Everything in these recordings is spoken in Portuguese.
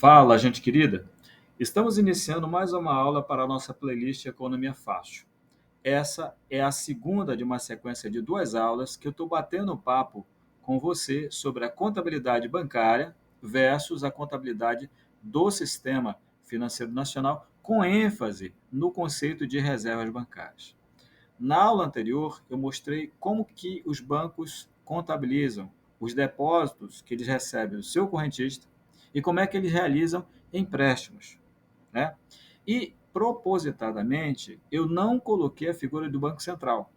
Fala, gente querida! Estamos iniciando mais uma aula para a nossa playlist Economia Fácil. Essa é a segunda de uma sequência de duas aulas que eu estou batendo um papo com você sobre a contabilidade bancária versus a contabilidade do sistema financeiro nacional, com ênfase no conceito de reservas bancárias. Na aula anterior, eu mostrei como que os bancos contabilizam os depósitos que eles recebem do seu correntista e como é que eles realizam empréstimos, né? E, propositadamente, eu não coloquei a figura do Banco Central,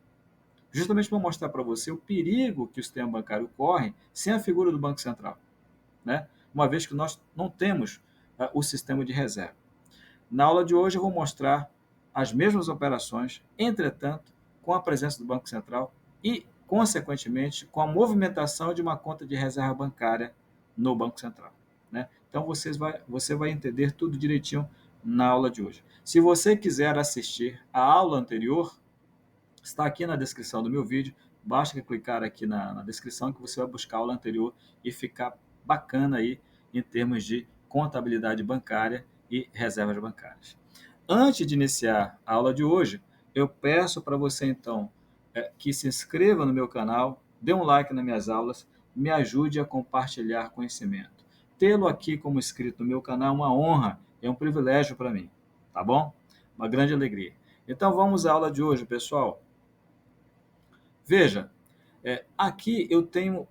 justamente para mostrar para você o perigo que o sistema bancário corre sem a figura do Banco Central, né? Uma vez que nós não temos o sistema de reserva. Na aula de hoje eu vou mostrar as mesmas operações, entretanto, com a presença do Banco Central e, consequentemente, com a movimentação de uma conta de reserva bancária no Banco Central, né? Então você vai entender tudo direitinho na aula de hoje. Se você quiser assistir a aula anterior, está aqui na descrição do meu vídeo. Basta clicar aqui na descrição que você vai buscar a aula anterior e ficar bacana aí em termos de contabilidade bancária e reservas bancárias. Antes de iniciar a aula de hoje, eu peço para você, então, que se inscreva no meu canal, dê um like nas minhas aulas, me ajude a compartilhar conhecimento. Tê-lo aqui como inscrito no meu canal é uma honra, é um privilégio para mim, tá bom? Uma grande alegria. Então vamos à aula de hoje, pessoal. Veja, aqui eu tenho,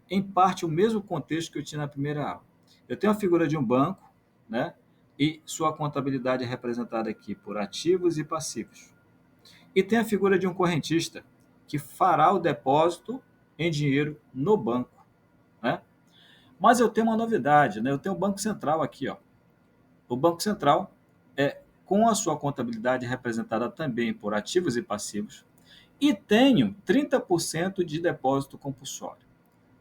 em parte, o mesmo contexto que eu tinha na primeira aula. Eu tenho a figura de um banco, né? E sua contabilidade é representada aqui por ativos e passivos. E tem a figura de um correntista, que fará o depósito em dinheiro no banco, né? Mas eu tenho uma novidade, né? Eu tenho o Banco Central aqui, ó. O Banco Central com a sua contabilidade representada também por ativos e passivos, e tenho 30% de depósito compulsório.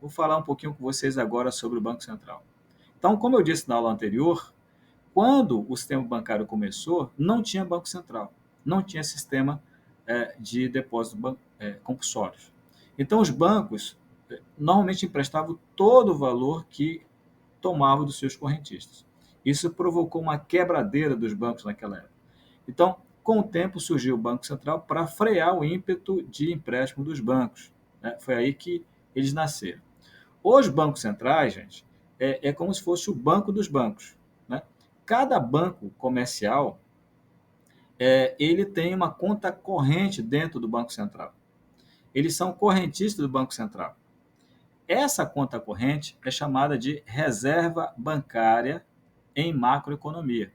Vou falar um pouquinho com vocês agora sobre o Banco Central. Então, como eu disse na aula anterior, quando o sistema bancário começou, não tinha Banco Central, não tinha sistema de depósito compulsórios. Então, os bancos normalmente emprestavam todo o valor que tomavam dos seus correntistas. Isso provocou uma quebradeira dos bancos naquela época. Então, com o tempo, surgiu o Banco Central para frear o ímpeto de empréstimo dos bancos, né? Foi aí que eles nasceram. Os bancos centrais, gente, é como se fosse o banco dos bancos, né? Cada banco comercial ele tem uma conta corrente dentro do Banco Central. Eles são correntistas do Banco Central. Essa conta corrente é chamada de reserva bancária em macroeconomia,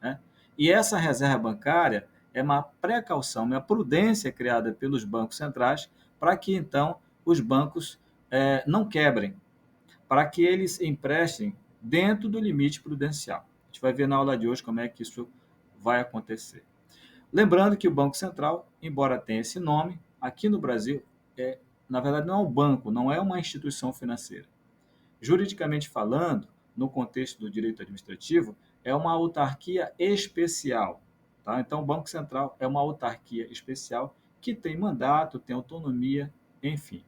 né? E essa reserva bancária é uma precaução, uma prudência criada pelos bancos centrais para que, então, os bancos não quebrem, para que eles emprestem dentro do limite prudencial. A gente vai ver na aula de hoje como é que isso vai acontecer. Lembrando que o Banco Central, embora tenha esse nome, aqui no Brasil, na verdade, não é um banco, não é uma instituição financeira. Juridicamente falando, no contexto do direito administrativo, é uma autarquia especial. Tá? Então, o Banco Central é uma autarquia especial que tem mandato, tem autonomia, enfim.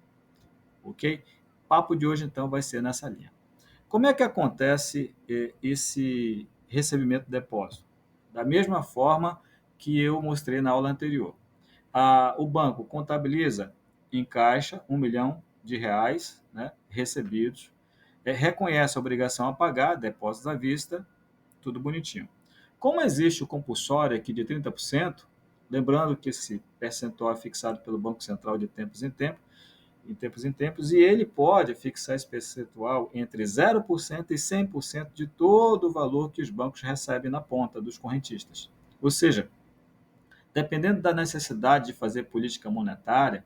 Ok? O papo de hoje, então, vai ser nessa linha. Como é que acontece esse recebimento de depósito? Da mesma forma que eu mostrei na aula anterior. O banco contabiliza em caixa R$ 1 milhão, né, recebidos, reconhece a obrigação a pagar, depósitos à vista, tudo bonitinho. Como existe o compulsório aqui de 30%, lembrando que esse percentual é fixado pelo Banco Central de tempos em tempos, e ele pode fixar esse percentual entre 0% e 100% de todo o valor que os bancos recebem na ponta dos correntistas. Ou seja, dependendo da necessidade de fazer política monetária,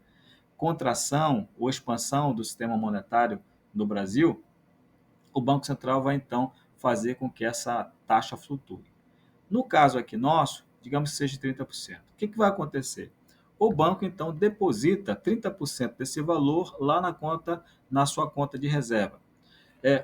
contração ou expansão do sistema monetário no Brasil, o Banco Central vai então fazer com que essa taxa flutue. No caso aqui nosso, digamos que seja 30%. O que vai acontecer? O banco então deposita 30% desse valor lá na sua conta de reserva.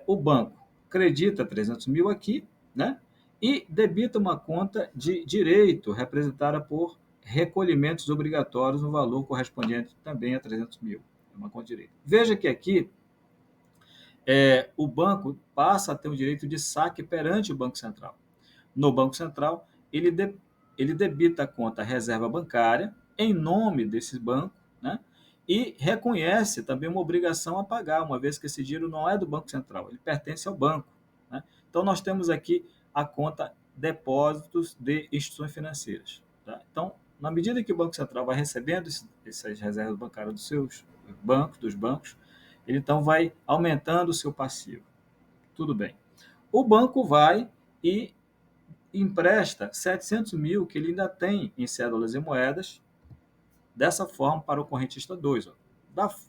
O banco acredita 300 mil aqui, né? E debita uma conta de direito representada por recolhimentos obrigatórios no valor correspondente também a 300 mil. É uma conta de direito. Veja que aqui o banco passa a ter o direito de saque perante o Banco Central. No Banco Central, ele debita a conta reserva bancária em nome desse banco, né? E reconhece também uma obrigação a pagar, uma vez que esse dinheiro não é do Banco Central, ele pertence ao banco, né? Então, nós temos aqui a conta depósitos de instituições financeiras. Tá? Então, na medida que o Banco Central vai recebendo essas reservas bancárias dos bancos, ele então vai aumentando o seu passivo. Tudo bem. O banco vai e empresta 700 mil que ele ainda tem em cédulas e moedas, dessa forma para o correntista 2, ó,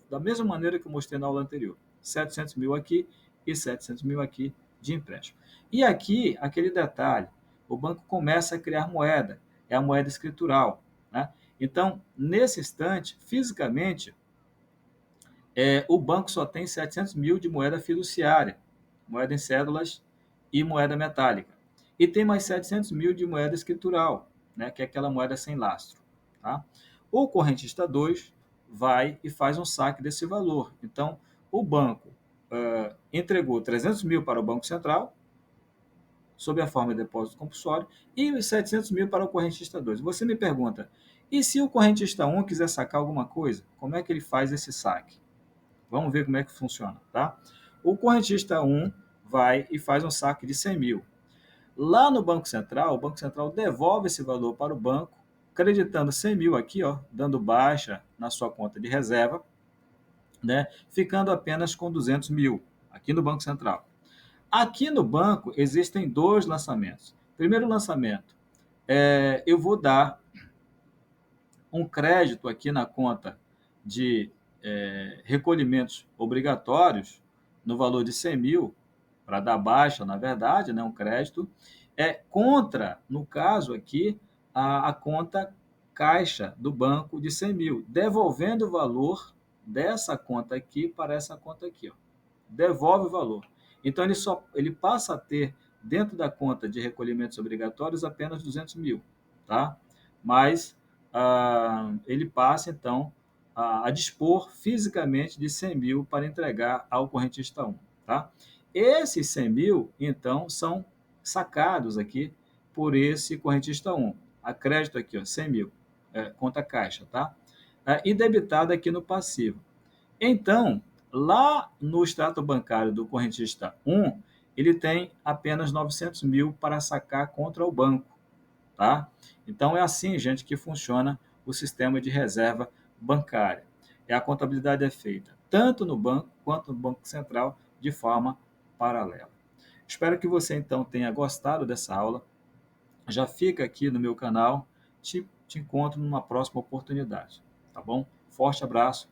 da mesma maneira que eu mostrei na aula anterior. 700 mil aqui e 700 mil aqui de empréstimo. E aqui, aquele detalhe, o banco começa a criar moeda, é a moeda escritural. Né? Então, nesse instante, fisicamente, o banco só tem 700 mil de moeda fiduciária, moeda em cédulas e moeda metálica. E tem mais 700 mil de moeda escritural, né, que é aquela moeda sem lastro. Tá? O correntista 2 vai e faz um saque desse valor. Então, o banco entregou 300 mil para o Banco Central, sob a forma de depósito compulsório, e os 700 mil para o correntista 2. Você me pergunta, e se o correntista 1 quiser sacar alguma coisa, como é que ele faz esse saque? Vamos ver como é que funciona, tá? O correntista 1 vai e faz um saque de 100 mil. Lá no Banco Central, o Banco Central devolve esse valor para o banco, creditando 100 mil aqui, ó, dando baixa na sua conta de reserva, né, ficando apenas com 200 mil aqui no Banco Central. Aqui no banco existem dois lançamentos. Primeiro lançamento, eu vou dar um crédito aqui na conta de recolhimentos obrigatórios no valor de 100 mil, para dar baixa, na verdade, né, um crédito, contra, no caso aqui, a conta caixa do banco de 100 mil, devolvendo o valor dessa conta aqui para essa conta aqui. Ó. Devolve o valor. Então, ele passa a ter, dentro da conta de recolhimentos obrigatórios, apenas 200 mil. Tá? Mas ele passa, então, a dispor fisicamente de 100 mil para entregar ao correntista 1. Tá? Esses 100 mil, então, são sacados aqui por esse correntista 1. A crédito aqui, ó, 100 mil, conta caixa, tá? E debitado aqui no passivo. Então, lá no extrato bancário do correntista 1, ele tem apenas 900 mil para sacar contra o banco. Tá? Então, é assim, gente, que funciona o sistema de reserva bancária. A contabilidade é feita tanto no banco quanto no Banco Central de forma paralela. Espero que você, então, tenha gostado dessa aula. Já fica aqui no meu canal. Te encontro numa próxima oportunidade. Tá bom? Forte abraço